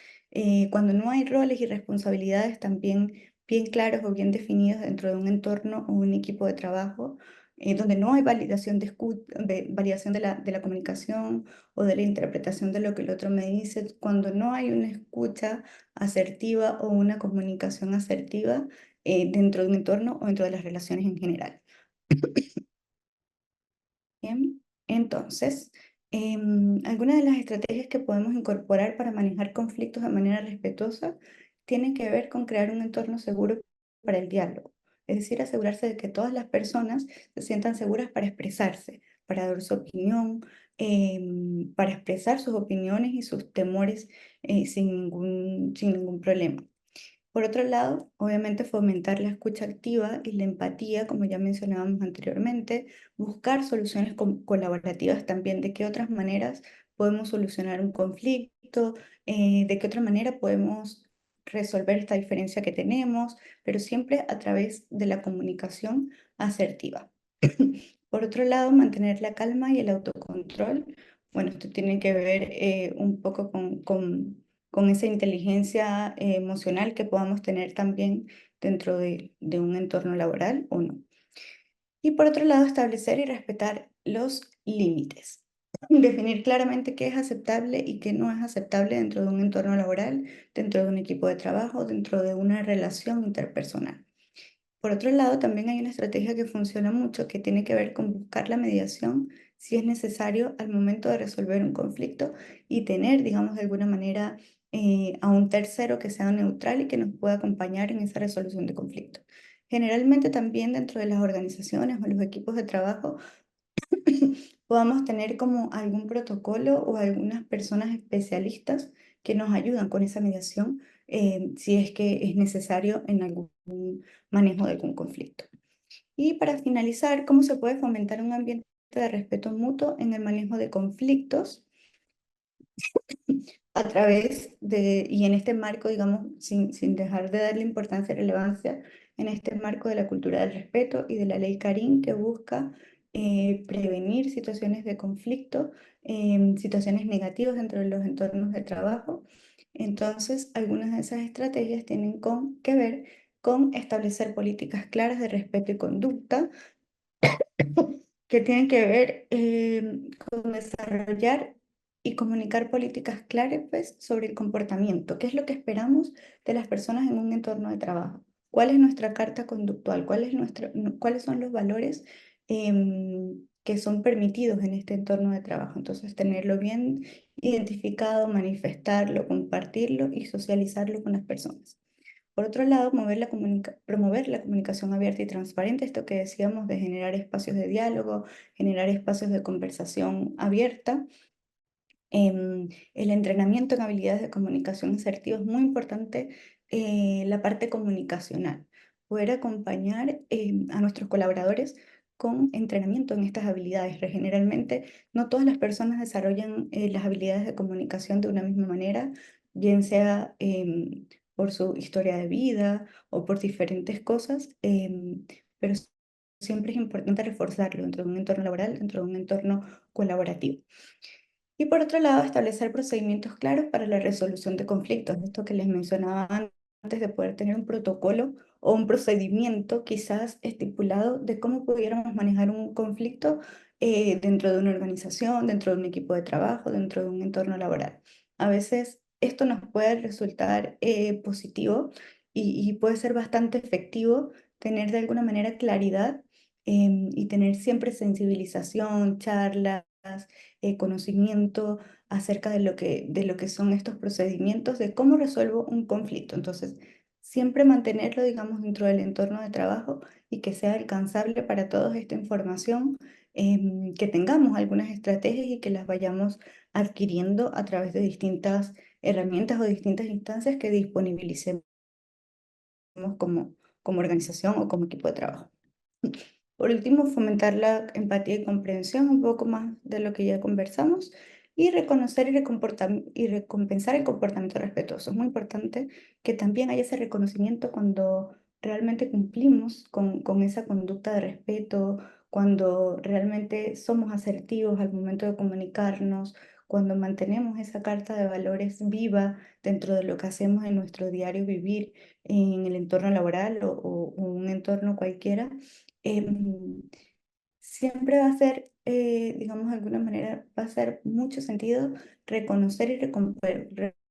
cuando no hay roles y responsabilidades también bien claros o bien definidos dentro de un entorno o un equipo de trabajo, donde no hay validación validación de la comunicación o de la interpretación de lo que el otro me dice, cuando no hay una escucha asertiva o una comunicación asertiva dentro de un entorno o dentro de las relaciones en general. Bien, entonces, algunas de las estrategias que podemos incorporar para manejar conflictos de manera respetuosa tienen que ver con crear un entorno seguro para el diálogo, es decir, asegurarse de que todas las personas se sientan seguras para expresarse, para dar su opinión, para expresar sus opiniones y sus temores sin ningún problema. Por otro lado, obviamente fomentar la escucha activa y la empatía, como ya mencionábamos anteriormente, buscar soluciones colaborativas también, de qué otras maneras podemos solucionar un conflicto, de qué otra manera podemos resolver esta diferencia que tenemos, pero siempre a través de la comunicación asertiva. Por otro lado, mantener la calma y el autocontrol. Bueno, esto tiene que ver un poco con esa inteligencia emocional que podamos tener también dentro de un entorno laboral o no. Y por otro lado, establecer y respetar los límites. Definir claramente qué es aceptable y qué no es aceptable dentro de un entorno laboral, dentro de un equipo de trabajo, dentro de una relación interpersonal. Por otro lado, también hay una estrategia que funciona mucho que tiene que ver con buscar la mediación si es necesario al momento de resolver un conflicto y tener, digamos, de alguna manera a un tercero que sea neutral y que nos pueda acompañar en esa resolución de conflicto. Generalmente también dentro de las organizaciones o los equipos de trabajo podamos tener como algún protocolo o algunas personas especialistas que nos ayudan con esa mediación si es que es necesario en algún manejo de algún conflicto. Y para finalizar, ¿cómo se puede fomentar un ambiente de respeto mutuo en el manejo de conflictos a través y en este marco, digamos, sin dejar de darle importancia y relevancia, en este marco de la cultura del respeto y de la ley Karim que busca prevenir situaciones de conflicto, situaciones negativas dentro de los entornos de trabajo? Entonces, algunas de esas estrategias tienen que ver con establecer políticas claras de respeto y conducta, que tienen que ver con desarrollar y comunicar políticas claras pues, sobre el comportamiento. ¿Qué es lo que esperamos de las personas en un entorno de trabajo? ¿Cuál es nuestra carta conductual? ¿Cuáles son los valores que son permitidos en este entorno de trabajo? Entonces, tenerlo bien identificado, manifestarlo, compartirlo y socializarlo con las personas. Por otro lado, promover la comunicación abierta y transparente, esto que decíamos de generar espacios de diálogo, generar espacios de conversación abierta, El entrenamiento en habilidades de comunicación asertiva es muy importante, la parte comunicacional, poder acompañar a nuestros colaboradores con entrenamiento en estas habilidades. Generalmente no todas las personas desarrollan las habilidades de comunicación de una misma manera, bien sea por su historia de vida o por diferentes cosas, pero siempre es importante reforzarlo dentro de un entorno laboral, dentro de un entorno colaborativo. Y por otro lado, establecer procedimientos claros para la resolución de conflictos. Esto que les mencionaba antes, de poder tener un protocolo o un procedimiento quizás estipulado de cómo pudiéramos manejar un conflicto dentro de una organización, dentro de un equipo de trabajo, dentro de un entorno laboral. A veces esto nos puede resultar positivo y puede ser bastante efectivo tener de alguna manera claridad, y tener siempre sensibilización, charlas, conocimiento acerca de lo que son estos procedimientos, de cómo resuelvo un conflicto. Entonces, siempre mantenerlo, digamos, dentro del entorno de trabajo y que sea alcanzable para todos esta información, que tengamos algunas estrategias y que las vayamos adquiriendo a través de distintas herramientas o distintas instancias que disponibilicemos como, como organización o como equipo de trabajo. Por último, fomentar la empatía y comprensión, un poco más de lo que ya conversamos, y reconocer y recompensar el comportamiento respetuoso. Es muy importante que también haya ese reconocimiento cuando realmente cumplimos con esa conducta de respeto, cuando realmente somos asertivos al momento de comunicarnos, cuando mantenemos esa carta de valores viva dentro de lo que hacemos en nuestro diario vivir, en el entorno laboral o un entorno cualquiera. em, Siempre va a ser, digamos, de alguna manera, va a ser mucho sentido reconocer y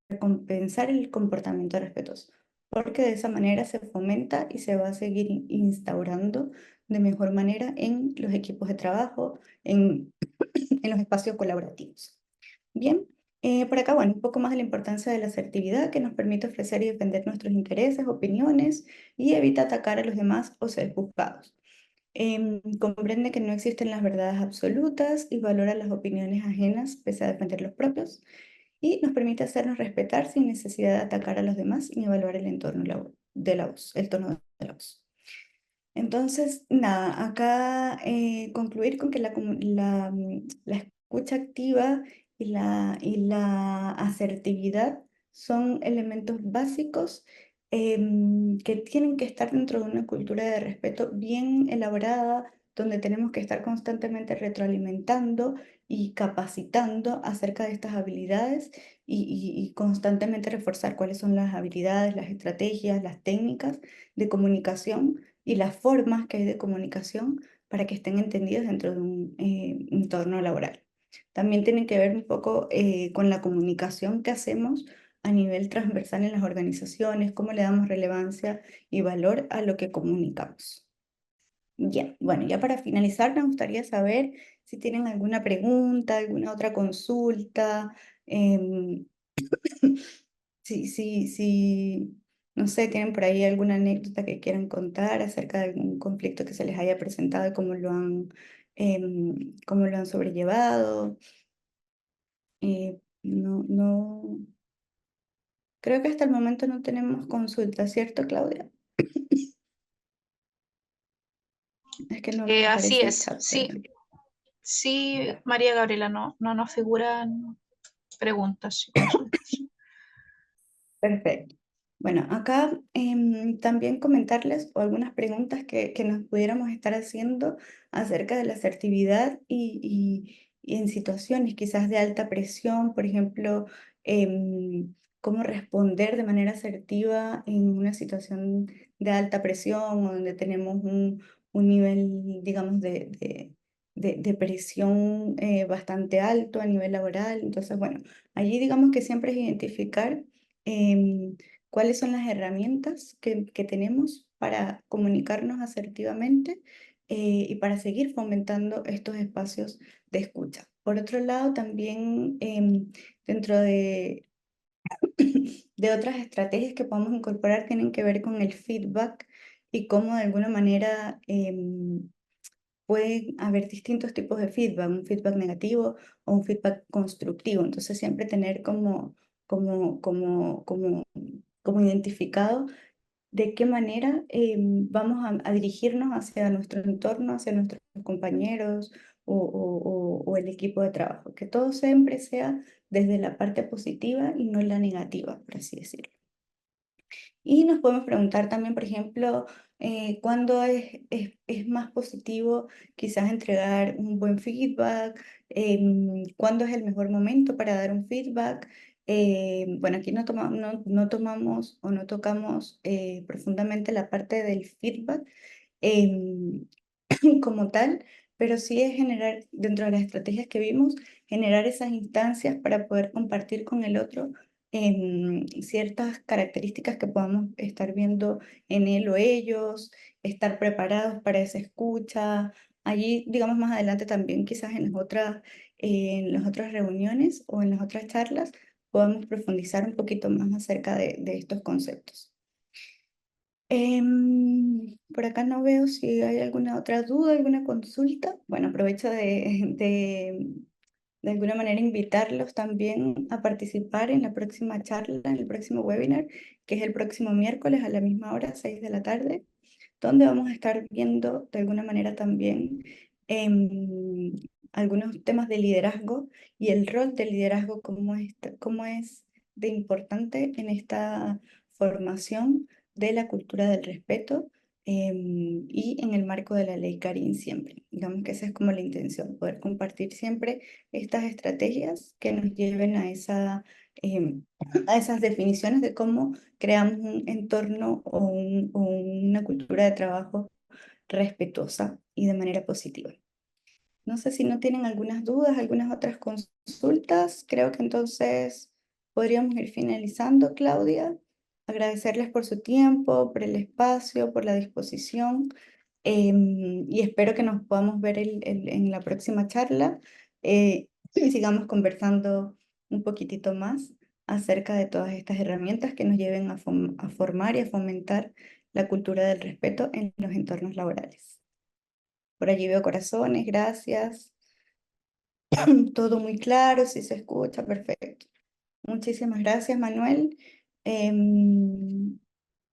recompensar el comportamiento respetuoso, porque de esa manera se fomenta y se va a seguir instaurando de mejor manera en los equipos de trabajo, en los espacios colaborativos. Bien, por acá, bueno, un poco más de la importancia de la asertividad, que nos permite ofrecer y defender nuestros intereses, opiniones, y evita atacar a los demás o ser juzgados. Comprende que no existen las verdades absolutas y valora las opiniones ajenas pese a defender los propios, y nos permite hacernos respetar sin necesidad de atacar a los demás ni evaluar el entorno de la voz, el tono de la voz. Entonces, nada, acá concluir con que la escucha activa y la asertividad son elementos básicos, que tienen que estar dentro de una cultura de respeto bien elaborada, donde tenemos que estar constantemente retroalimentando y capacitando acerca de estas habilidades y constantemente reforzar cuáles son las habilidades, las estrategias, las técnicas de comunicación y las formas que hay de comunicación para que estén entendidas dentro de un entorno laboral. También tiene que ver un poco con la comunicación que hacemos a nivel transversal en las organizaciones, cómo le damos relevancia y valor a lo que comunicamos. Ya, bueno, ya para finalizar, me gustaría saber si tienen alguna pregunta, alguna otra consulta, em, si, no sé, tienen por ahí alguna anécdota que quieran contar acerca de algún conflicto que se les haya presentado y cómo lo han sobrellevado. No, creo que hasta el momento no tenemos consulta, ¿cierto, Claudia? Es que no Así aparece el es, chat, sí, perdón. sí, Ya. María Gabriela, no nos figuran preguntas y consultas. Perfecto. Bueno, acá también comentarles o algunas preguntas que nos pudiéramos estar haciendo acerca de la asertividad y en situaciones quizás de alta presión, por ejemplo, cómo responder de manera asertiva en una situación de alta presión o donde tenemos un nivel, digamos, de presión bastante alto a nivel laboral. Entonces, bueno, allí digamos que siempre es identificar em, cuáles son las herramientas que tenemos para comunicarnos asertivamente, y para seguir fomentando estos espacios de escucha. Por otro lado, también dentro de otras estrategias que podemos incorporar tienen que ver con el feedback y cómo de alguna manera pueden haber distintos tipos de feedback, un feedback negativo o un feedback constructivo. Entonces siempre tener como identificado de qué manera vamos a dirigirnos hacia nuestro entorno, hacia nuestros compañeros o el equipo de trabajo. Que todo siempre sea desde la parte positiva y no la negativa, por así decirlo. Y nos podemos preguntar también, por ejemplo, cuándo es más positivo quizás entregar un buen feedback, cuándo es el mejor momento para dar un feedback. Bueno, aquí no tomamos o no tocamos profundamente la parte del feedback, em, como tal, pero sí es generar, dentro de las estrategias que vimos, generar esas instancias para poder compartir con el otro ciertas características que podamos estar viendo en él o ellos, estar preparados para esa escucha. Allí, digamos, más adelante también, quizás en las otras reuniones o en las otras charlas, podamos profundizar un poquito más acerca de estos conceptos. Por acá no veo si hay alguna otra duda, alguna consulta. Bueno, aprovecho de alguna manera invitarlos también a participar en la próxima charla, en el próximo webinar, que es el próximo miércoles a la misma hora, 6 de la tarde, donde vamos a estar viendo de alguna manera también algunos temas de liderazgo y el rol del liderazgo, cómo es de importante en esta formación de la cultura del respeto y en el marco de la ley Karin siempre. Digamos que esa es como la intención, poder compartir siempre estas estrategias que nos lleven em, a esas definiciones de cómo creamos un entorno o una cultura de trabajo respetuosa y de manera positiva. No sé si no tienen algunas dudas, algunas otras consultas. Creo que entonces podríamos ir finalizando, Claudia. Agradecerles por su tiempo, por el espacio, por la disposición. Y espero que nos podamos ver en la próxima charla y sigamos conversando un poquitito más acerca de todas estas herramientas que nos lleven a formar y a fomentar la cultura del respeto en los entornos laborales. Por allí veo corazones, gracias. Todo muy claro, si se escucha, perfecto. Muchísimas gracias, Manuel.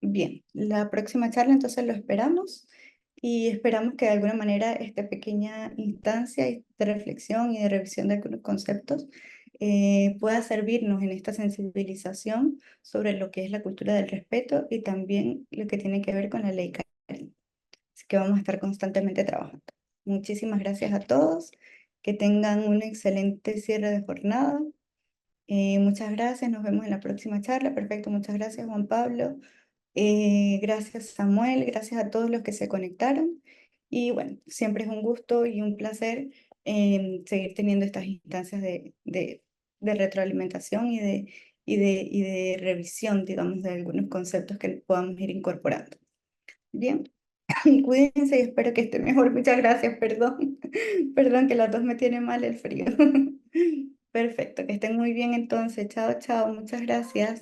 Bien, la próxima charla entonces lo esperamos y esperamos que de alguna manera esta pequeña instancia de reflexión y de revisión de algunos conceptos pueda servirnos en esta sensibilización sobre lo que es la cultura del respeto y también lo que tiene que ver con la ley Karen. Así que vamos a estar constantemente trabajando. Muchísimas gracias a todos, que tengan un excelente cierre de jornada. Muchas gracias, nos vemos en la próxima charla. Perfecto, muchas gracias Juan Pablo. Gracias Samuel, gracias a todos los que se conectaron. Y bueno, siempre es un gusto y un placer seguir teniendo estas instancias de retroalimentación y de revisión, digamos, de algunos conceptos que podamos ir incorporando. Bien, cuídense y espero que esté mejor. Muchas gracias, perdón. Perdón que la tos me tiene mal el frío. Perfecto, que estén muy bien entonces. Chao, chao, muchas gracias.